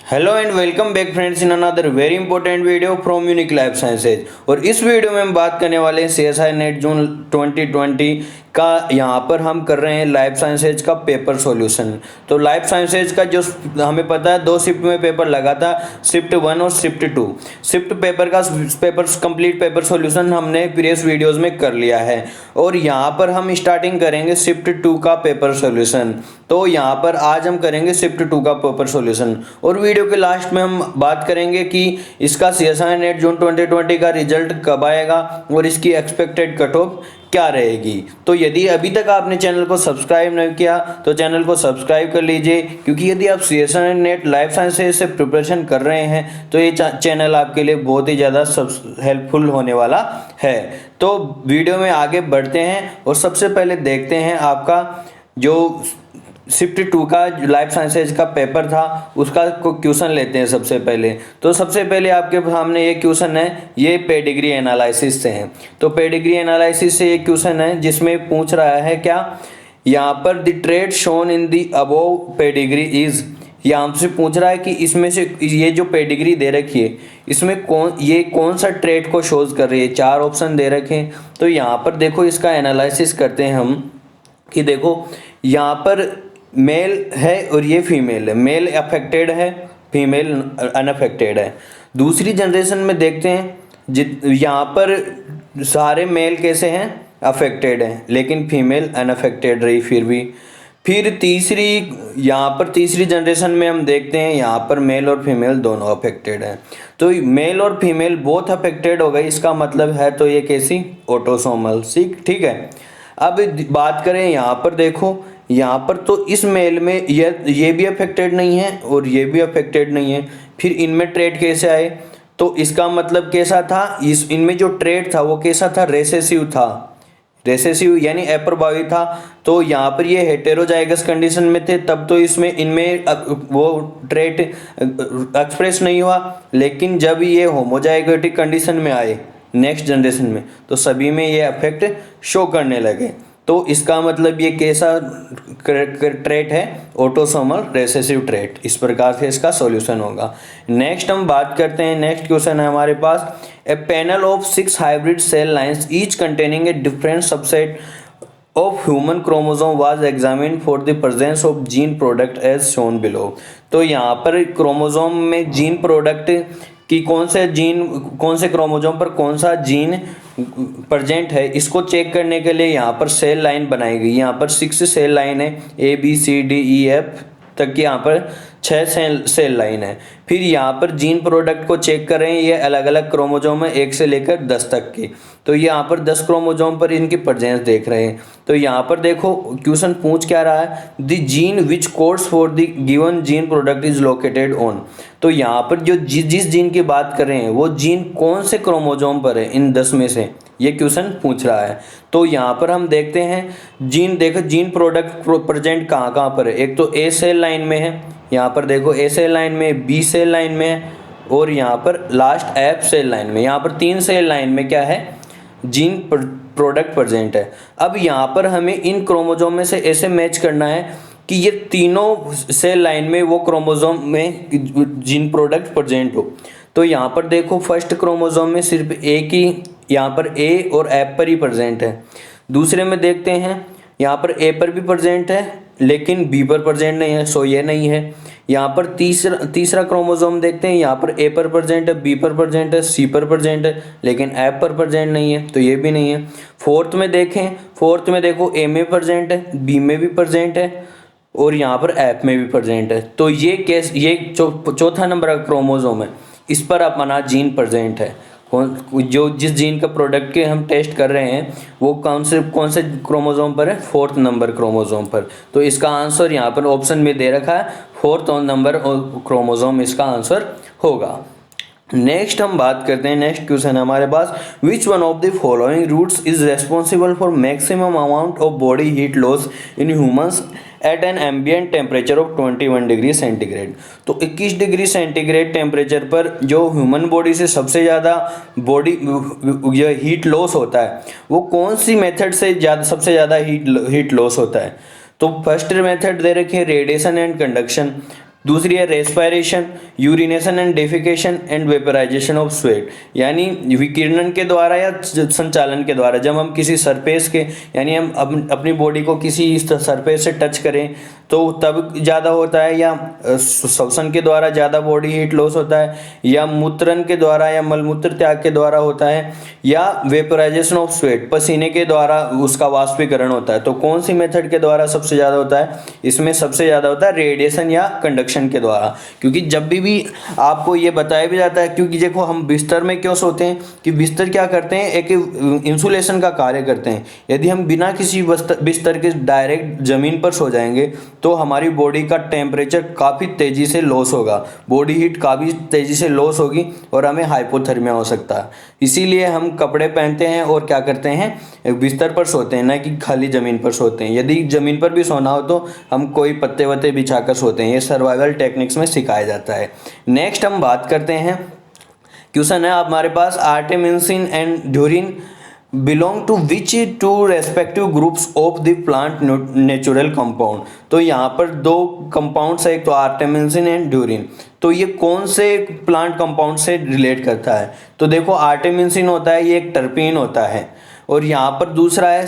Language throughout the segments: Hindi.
Hello and welcome back friends in another very important video from unique life sciences. और इस वीडियो में हम बात करने वाले हैं सीएसआई नेट जून 2020 का। यहाँ पर हम कर रहे हैं लाइफ साइंसेज का पेपर सॉल्यूशन। तो लाइफ साइंसेज का जो हमें पता है दो शिफ्ट में पेपर लगा था, शिफ्ट 1 और शिफ्ट 2। शिफ्ट पेपर का कंप्लीट पेपर सॉल्यूशन हमने प्रीवियस वीडियोस में कर लिया है और यहाँ पर हम स्टार्टिंग करेंगे शिफ्ट 2 का पेपर सॉल्यूशन। तो यहाँ पर आज हम करेंगे शिफ्ट 2 का पेपर सॉल्यूशन और वीडियो के लास्ट में हम बात करेंगे कि इसका सीएसआई नेट जून 2020 का रिजल्ट कब आएगा और इसकी एक्सपेक्टेड कट ऑफ क्या रहेगी। तो यदि अभी तक आपने चैनल को सब्सक्राइब नहीं किया तो चैनल को सब्सक्राइब कर लीजिए, क्योंकि यदि आप सीएसआई नेट लाइफ साइंसेज से प्रिपरेशन कर रहे हैं तो ये चैनल आपके लिए बहुत ही ज़्यादा हेल्पफुल होने वाला है। तो वीडियो में आगे बढ़ते हैं और सबसे पहले देखते हैं आपका जो शिफ्ट 2 का लाइफ साइंसेज का पेपर था उसका क्वेश्चन लेते हैं सबसे पहले। तो सबसे पहले आपके सामने ये क्वेश्चन है, ये पेडिग्री एनालिसिस से है। तो पेडिग्री एनालिसिस से ये क्वेश्चन है जिसमें पूछ रहा है क्या, यहाँ पर the trade shown in the above pedigree is, यहाँ हमसे पूछ रहा है कि इसमें से ये जो पेडिग्री दे रखी है इसमें कौन सा ट्रेड को शोज कर रही है। 4 ऑप्शन दे रखे हैं। तो यहाँ पर देखो इसका एनालिसिस करते हैं हम कि देखो यहाँ पर मेल है और ये फीमेल है, मेल अफेक्टेड है, फीमेल अनअफेक्टेड है। दूसरी जनरेशन में देखते हैं यहाँ पर सारे मेल कैसे हैं, अफेक्टेड हैं, लेकिन फीमेल अनअफेक्टेड रही फिर तीसरी, यहाँ पर तीसरी जनरेशन में हम देखते हैं यहाँ पर मेल और फीमेल दोनों अफेक्टेड हैं। तो मेल और फीमेल बोथ अफेक्टेड हो गई, इसका मतलब है तो ये कैसी, ऑटोसोमल। ठीक है। अब बात करें यहाँ पर, देखो यहाँ पर तो इस मेल में ये भी अफेक्टेड नहीं है और ये भी अफेक्टेड नहीं है, फिर इनमें ट्रेड कैसे आए। तो इसका मतलब कैसा था, इनमें जो ट्रेड था वो कैसा था, रेसेसिव था। रेसेसिव यानी अप्रभावी था। तो यहाँ पर ये हेटेरोजाइगस कंडीशन में थे तब तो इनमें वो ट्रेड एक्सप्रेस नहीं हुआ, लेकिन जब ये होमोजाइगोटिक कंडीशन में आए नेक्स्ट जनरेशन में तो सभी में ये अफेक्ट शो करने लगे। तो इसका मतलब ये कैसा ट्रेट है, ऑटोसोमल रेसेसिव ट्रेट। इस प्रकार से इसका सॉल्यूशन होगा। नेक्स्ट हम बात करते हैं, नेक्स्ट क्वेश्चन है हमारे पास, a panel of 6 hybrid cell lines each containing a different subset of human chromosome was examined for the presence of gene product as shown below। तो यहाँ पर क्रोमोसोम में जीन प्रोडक्ट कि कौन से क्रोमोसोम पर कौन सा जीन प्रेजेंट है, इसको चेक करने के लिए यहाँ पर सेल लाइन बनाई गई। यहाँ पर 6 सेल लाइन है, ABCDEF तक की यहाँ पर 6 सेल लाइन है। फिर यहाँ पर जीन प्रोडक्ट को चेक कर रहे हैं, ये अलग अलग क्रोमोसोम है 1 से लेकर 10 तक की। तो यहाँ पर 10 क्रोमोसोम पर इनकी प्रेजेंस देख रहे हैं। तो यहाँ पर देखो क्वेश्चन पूछ क्या रहा है, the gene which codes for the given gene product is located on. तो यहाँ पर जो जिस जीन की बात कर रहे हैं वो जीन कौन से क्रोमोसोम पर है इन 10 में से, ये क्वेश्चन पूछ रहा है। तो यहाँ पर हम देखते हैं जीन प्रोडक्ट प्रेजेंट कहाँ पर है। एक तो ए सेल लाइन में है, यहाँ पर देखो ए सेल लाइन में, बी सेल लाइन में है और यहाँ पर लास्ट एफ सेल लाइन में। यहाँ पर 3 सेल लाइन में क्या है, जीन प्रोडक्ट प्रेजेंट है। अब यहाँ पर हमें इन क्रोमोसोम में से ऐसे मैच करना है कि ये तीनों सेल लाइन में वो क्रोमोसोम में जीन प्रोडक्ट प्रेजेंट हो। तो यहाँ पर देखो फर्स्ट क्रोमोसोम में सिर्फ एक ही, यहाँ पर ए और एफ पर ही प्रेजेंट है। दूसरे में देखते हैं यहाँ पर ए पर भी प्रेजेंट है लेकिन बी पर प्रेजेंट नहीं है, सो ये नहीं है। यहाँ पर तीसरा क्रोमोसोम देखते हैं, यहाँ पर ए पर प्रेजेंट है, बी पर प्रेजेंट है, सी पर प्रेजेंट है, लेकिन एफ पर प्रेजेंट नहीं है, तो ये भी नहीं है। फोर्थ में देखो ए में प्रेजेंट है, बी में भी प्रेजेंट है और यहाँ पर एफ में भी प्रेजेंट है। तो ये चौथा नंबर का क्रोमोसोम है, इस पर अपना जीन प्रेजेंट है। जिस जीन का प्रोडक्ट के हम टेस्ट कर रहे हैं वो कौन से क्रोमोसोम पर है, 4th नंबर क्रोमोसोम पर। तो इसका आंसर यहाँ पर ऑप्शन में दे रखा है 4th नंबर क्रोमोसोम इसका आंसर होगा। नेक्स्ट हम बात करते हैं, नेक्स्ट क्वेश्चन है हमारे पास, which one of the following routes is responsible for maximum amount of body heat loss in humans at an ambient temperature of 21 degree centigrade. तो 21 डिग्री सेंटीग्रेड टेम्परेचर पर जो ह्यूमन बॉडी से सबसे ज़्यादा हीट लॉस होता है वो कौन सी मेथड से सबसे ज़्यादा हीट लॉस होता है। तो फर्स्ट मेथड दे रखी है रेडिएशन एंड कंडक्शन, दूसरी है respiration, urination and defecation and vaporisation of sweat, यानी विकिरणन के द्वारा या संचालन के द्वारा। जब हम किसी सरफेस के यानी हम अपनी बॉडी को किसी सरफेस से टच करें तो तब ज़्यादा होता है, या श्वसन के द्वारा ज़्यादा बॉडी हीट लॉस होता है, या मूत्रन के द्वारा या मलमूत्र त्याग के द्वारा होता है, या वेपराइजेशन ऑफ स्वेट पसीने के द्वारा उसका वाष्पीकरण होता है। तो कौन सी मेथड के द्वारा सबसे ज़्यादा होता है? इसमें सबसे ज़्यादा होता है रेडिएशन या कंडक्शन के द्वारा। क्योंकि जब भी आपको ये बताया भी जाता है, क्योंकि देखो हम बिस्तर में क्यों सोते हैं कि बिस्तर क्या करते हैं, एक इंसुलेशन का कार्य करते हैं। यदि हम बिना किसी बिस्तर के डायरेक्ट ज़मीन पर सो जाएंगे तो हमारी बॉडी का टेम्परेचर काफ़ी तेज़ी से लॉस होगा, बॉडी हीट काफ़ी तेज़ी से लॉस होगी और हमें हाइपोथर्मिया हो सकता है। इसीलिए हम कपड़े पहनते हैं और क्या करते हैं, बिस्तर पर सोते हैं, ना कि खाली ज़मीन पर सोते हैं। यदि ज़मीन पर भी सोना हो तो हम कोई पत्ते वत्ते बिछा कर सोते हैं। ये सर्वाइवल टेक्निक्स में सिखाया जाता है। नेक्स्ट हम बात करते हैं, क्वेश्चन है हमारे पास, artemisinin and dhurrin belong to which two respective groups of the plant natural compound. तो यहाँ पर दो कंपाउंड्स है, एक तो आर्टेमिसिन एंड ड्यूरिन। तो ये कौन से प्लांट कंपाउंड से रिलेट करता है? तो देखो आर्टेमिसिन होता है, ये एक टर्पीन होता है, और यहाँ पर दूसरा है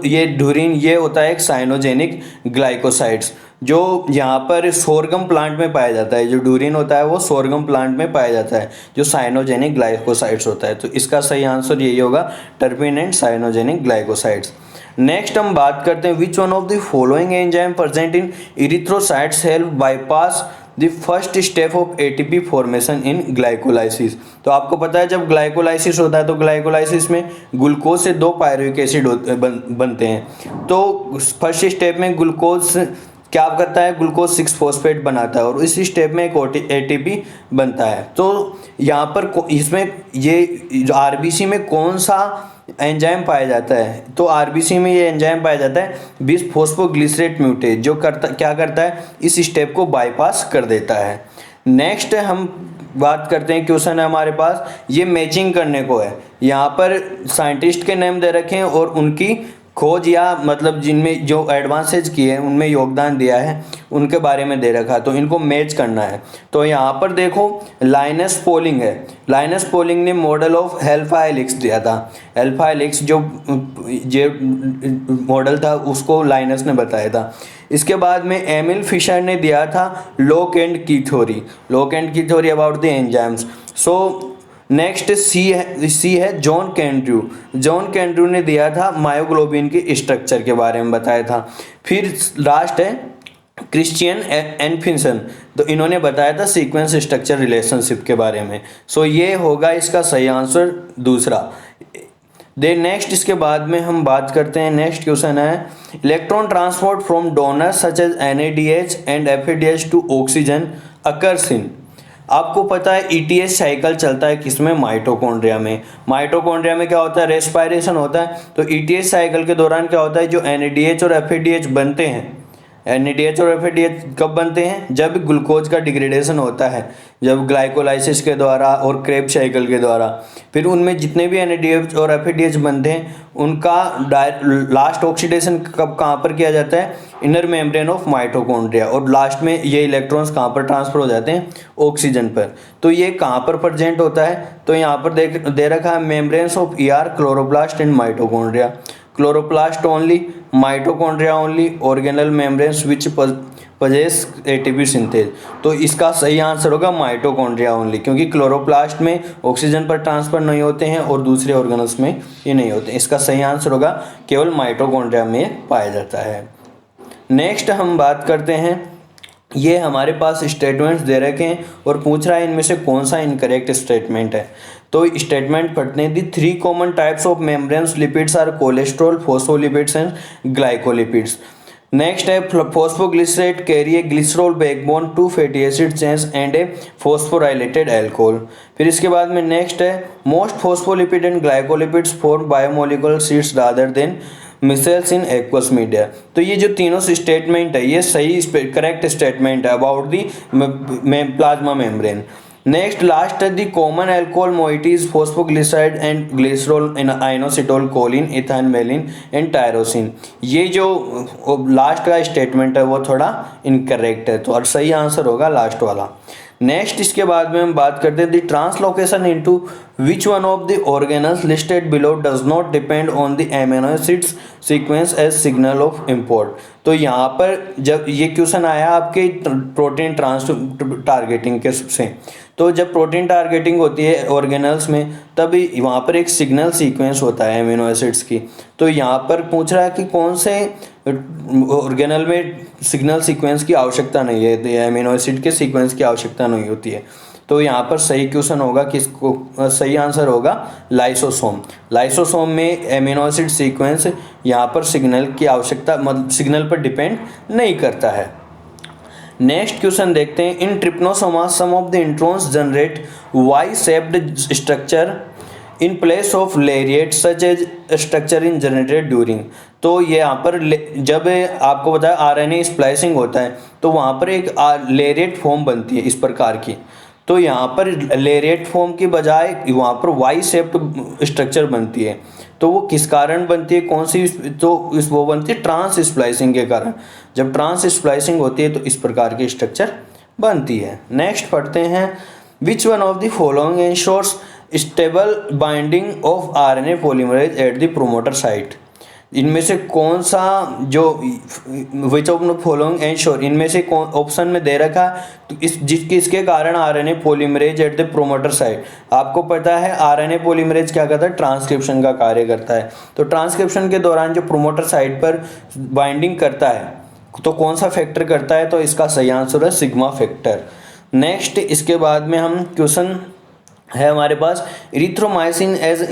ये ड्यूरिन, ये होता है एक साइनोजेनिक ग्लाइकोसाइड्स, जो यहाँ पर सोरगम प्लांट में पाया जाता है। जो ड्यूरिन होता है वो सोरगम प्लांट में पाया जाता है, जो साइनोजेनिक ग्लाइकोसाइड्स होता है। तो इसका सही आंसर यही होगा, terpene and cyanogenic glycosides. Next हम बात करते हैं, which one of the following enzyme present in erythrocytes help bypass the first step of ATP formation in glycolysis. तो आपको पता है जब ग्लाइकोलाइसिस होता है तो ग्लाइकोलाइसिस में ग्लूकोज से 2 पायरुविक एसिड बनते हैं। तो फर्स्ट स्टेप में ग्लूकोज क्या करता है, ग्लूकोज 6 फॉस्फेट बनाता है और इस स्टेप में एक एटीपी बनता है। तो यहाँ पर इसमें ये आरबीसी में कौन सा एंजाइम पाया जाता है? तो आरबीसी में ये एंजाइम पाया जाता है बिस फॉस्फोग्लिसरेट म्यूटेज, जो क्या करता है, इस स्टेप को बाईपास कर देता है। नेक्स्ट हम बात करते हैं, क्वेश्चन है हमारे पास, ये मैचिंग करने को है। यहाँ पर साइंटिस्ट के नेम दे रखे हैं और उनकी खोज या मतलब जिनमें जो एडवांसेज किए हैं उनमें योगदान दिया है उनके बारे में दे रखा है, तो इनको मैच करना है। तो यहाँ पर देखो लाइनस पॉलिंग है, लाइनस पॉलिंग ने मॉडल ऑफ अल्फा हेलिक्स दिया था। अल्फा हेलिक्स जो मॉडल था उसको लाइनस ने बताया था। इसके बाद में एमिल फिशर ने दिया था lock and key theory about the enzymes. So next C है जॉन कैंड्रू ने दिया था मायोग्लोबिन के स्ट्रक्चर के बारे में बताया था। फिर लास्ट है क्रिश्चियन एनफिंसन, तो इन्होंने बताया था सीक्वेंस स्ट्रक्चर रिलेशनशिप के बारे में। सो ये होगा इसका सही आंसर दूसरा। नेक्स्ट इसके बाद में हम बात करते हैं, नेक्स्ट क्वेश्चन है, electron transport from donor such as NADH and FADH to oxygen occurs in. आपको पता है ETH साइकिल चलता है किसमें, माइटोकॉन्ड्रिया में। माइटोकॉन्ड्रिया में क्या होता है, रेस्पिरेशन होता है। तो ETH साइकिल के दौरान क्या होता है, जो NADH और FADH बनते हैं, NADH और FADH कब बनते हैं, जब ग्लूकोज का डिग्रेडेशन होता है, जब ग्लाइकोलाइसिस के द्वारा और क्रेब्स साइकिल के द्वारा। फिर उनमें जितने भी NADH और FADH बनते हैं उनका लास्ट ऑक्सीडेशन कब कहाँ पर किया जाता है, इनर मेम्ब्रेन ऑफ माइटोकॉन्ड्रिया, और लास्ट में ये इलेक्ट्रॉन्स कहाँ पर ट्रांसफर हो जाते हैं, ऑक्सीजन पर। तो ये कहाँ पर प्रेजेंट होता है, तो यहाँ पर दे रखा है membranes of ER, chloroplast and mitochondria. Chloroplast only, mitochondria only, organelle membranes which possess ATP synthase. तो इसका सही आंसर होगा माइटोकॉन्ड्रिया ओनली, क्योंकि क्लोरोप्लास्ट में ऑक्सीजन पर ट्रांसफर नहीं होते हैं और दूसरे ऑर्गेनल्स में ये नहीं होते। इसका सही आंसर होगा केवल माइटोकॉन्ड्रिया में पाया जाता है। नेक्स्ट हम बात करते हैं, ये हमारे पास स्टेटमेंट्स दे रखे हैं और पूछ रहा है इनमें से कौन सा इनकरेक्ट स्टेटमेंट है। तो स्टेटमेंट पढ़ते हैं, the 3 common types of membranes lipids are cholesterol, phospholipids and glycolipids. Next है phosphoglycerate carry a glycerol backbone, 2 fatty acid chains and a phosphorylated alcohol. फिर इसके बाद में नेक्स्ट है most phospholipid and glycolipids form biomolecular sheets rather than micelles in aqueous media. तो ये जो तीनों स्टेटमेंट है ये सही करेक्ट स्टेटमेंट है about the plasma membrane. Next last the common alcohol मोइटीज phosphoglyceride and glycerol in inositol choline ethanolamine and tyrosine. ये जो लास्ट का स्टेटमेंट है वो थोड़ा इनकरेक्ट है, तो और सही आंसर होगा लास्ट वाला। नेक्स्ट इसके बाद में हम बात करते हैं the translocation into which one of the organelles listed below does not depend on the amino acids sequence as signal of import. तो यहाँ पर जब ये क्वेश्चन आया आपके प्रोटीन ट्रांस टारगेटिंग के से, तो जब प्रोटीन टारगेटिंग होती है ऑर्गेनल्स में तभी वहाँ पर एक सिग्नल सीक्वेंस होता है एमिनो एसिड्स की। तो यहाँ पर पूछ रहा है कि कौन से ऑर्गेनल में सिग्नल सीक्वेंस की आवश्यकता नहीं है, तो एमिनो एसिड के सीक्वेंस की आवश्यकता नहीं होती है। तो यहाँ पर सही क्वेश्चन होगा किसको, सही आंसर होगा लाइसोसोम। लाइसोसोम में एमिनो एसिड सीक्वेंस यहाँ पर सिग्नल की आवश्यकता मतलब सिग्नल पर डिपेंड नहीं करता है। नेक्स्ट क्वेश्चन देखते हैं, in trypanosomes some of the introns generate Y shaped structure in place of lariat such as structure in generated during. तो ये यहाँ पर जब आपको बताया आरएनए स्प्लाइसिंग होता है तो वहाँ पर एक लेरिएट फॉर्म बनती है इस प्रकार की। तो यहाँ पर लेरिएट फॉर्म की बजाय वहाँ पर वाई शेप्ड स्ट्रक्चर बनती है। तो वो किस कारण बनती है, कौन सी, तो वो बनती है ट्रांस स्प्लाइसिंग के कारण। जब ट्रांस स्प्लाइसिंग होती है तो इस प्रकार की स्ट्रक्चर बनती है। नेक्स्ट पढ़ते हैं, which one of the following ensures stable binding of RNA polymerase at the promoter site. इनमें से कौन सा जो which of the following ensure, इनमें से कौन ऑप्शन में दे रखा तो इसके कारण RNA polymerase at the promoter site. आपको पता है आरएनए पॉलीमरेज क्या करता है, ट्रांसक्रिप्शन का कार्य करता है। तो ट्रांसक्रिप्शन के दौरान जो प्रोमोटर साइट पर बाइंडिंग करता है तो कौन सा फैक्टर करता है, तो इसका सही आंसर है सिग्मा फैक्टर। नेक्स्ट इसके बाद में हम क्वेश्चन है हमारे पास, erythromycin as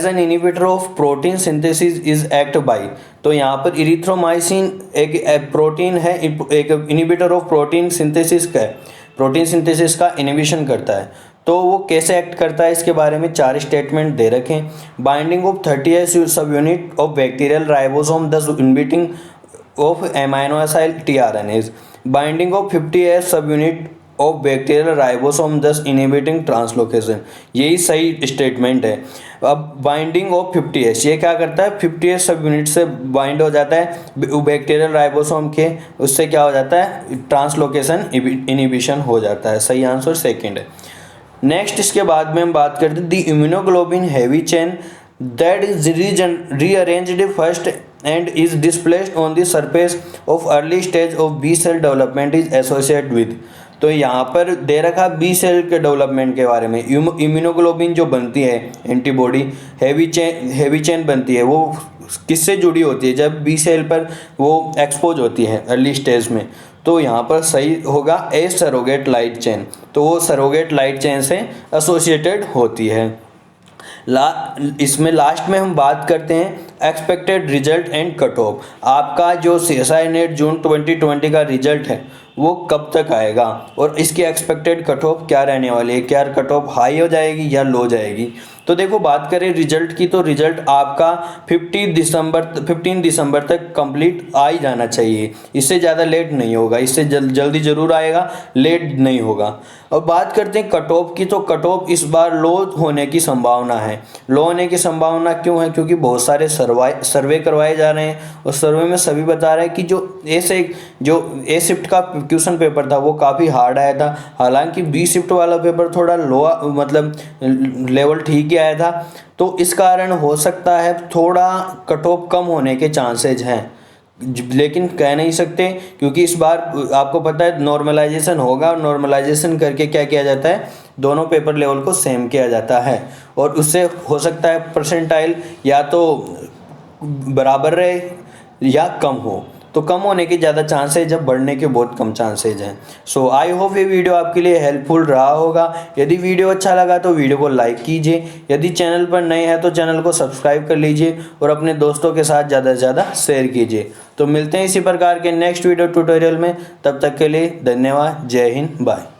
an inhibitor of protein synthesis is act by. तो यहाँ पर इरिथ्रोमाइसिन एक प्रोटीन है, एक इनिबिटर ऑफ प्रोटीन सिंथेसिस का है, प्रोटीन सिंथेसिस का इनिबिशन करता है। तो वो कैसे एक्ट करता है इसके बारे में 4 स्टेटमेंट दे रखे हैं। बाइंडिंग ऑफ 30S सब unit of bacterial ribosome thus inhibiting of amino acid tRNAs. Binding of 50S sub unit of bacterial ribosome thus inhibiting translocation. यही सही स्टेटमेंट है। अब बाइंडिंग ऑफ 50S ये क्या करता है, 50S सब यूनिट से बाइंड हो जाता है बैक्टीरियल राइबोसोम के, उससे क्या हो जाता है ट्रांसलोकेशन इनहिबिशन हो जाता है। सही आंसर सेकंड है। नेक्स्ट इसके बाद में हम बात करते हैं, the immunoglobulin heavy chain that is rearranged first and is displaced on the surface of early stage of B cell development is associated with। तो यहाँ पर दे रखा बी सेल के डेवलपमेंट के बारे में। इम्यूनोग्लोबिन जो बनती है एंटीबॉडी हैवी चेन बनती है, वो किससे जुड़ी होती है, जब बी सेल पर वो एक्सपोज होती है अर्ली स्टेज में। तो यहाँ पर सही होगा ए सरोगेट लाइट चेन। तो वो सरोगेट लाइट चेन से एसोसिएटेड होती है। इसमें लास्ट में हम बात करते हैं expected result and cut off. आपका जो CSI नेट जून 2020 का रिजल्ट है वो कब तक आएगा और इसकी एक्सपेक्टेड कट ऑफ क्या रहने वाली है, क्या कट ऑफ हाई हो जाएगी या लो जाएगी। तो देखो बात करें रिजल्ट की, तो रिजल्ट आपका 15 दिसंबर तक कंप्लीट आ ही जाना चाहिए। इससे ज़्यादा लेट नहीं होगा, इससे जल्दी ज़रूर आएगा, लेट नहीं होगा। अब बात करते हैं कट ऑफ की, तो कट ऑफ इस बार लो होने की संभावना है। लो होने की संभावना क्यों है, क्योंकि बहुत सारे सर्वे करवाए जा रहे हैं और सर्वे में सभी बता रहे हैं कि जो ए शिफ्ट का क्वेश्चन पेपर था वो काफ़ी हार्ड आया था। हालांकि बी शिफ्ट वाला पेपर थोड़ा लो मतलब लेवल ठीक ही आया था। तो इस कारण हो सकता है थोड़ा कट ऑफ कम होने के चांसेज हैं, लेकिन कह नहीं सकते क्योंकि इस बार आपको पता है नॉर्मलाइजेशन होगा। नॉर्मलाइजेशन करके क्या किया जाता है, दोनों पेपर लेवल को सेम किया जाता है और उससे हो सकता है परसेंटाइल या तो बराबर रहे या कम हो। तो कम होने के ज़्यादा चांसेज है, बढ़ने के बहुत कम चांसेज हैं। सो आई होप ये वीडियो आपके लिए हेल्पफुल रहा होगा। यदि वीडियो अच्छा लगा तो वीडियो को लाइक कीजिए, यदि चैनल पर नए हैं तो चैनल को सब्सक्राइब कर लीजिए और अपने दोस्तों के साथ ज़्यादा से ज़्यादा शेयर कीजिए। तो मिलते हैं इसी प्रकार के नेक्स्ट वीडियो ट्यूटोरियल में, तब तक के लिए धन्यवाद। जय हिंद, बाय।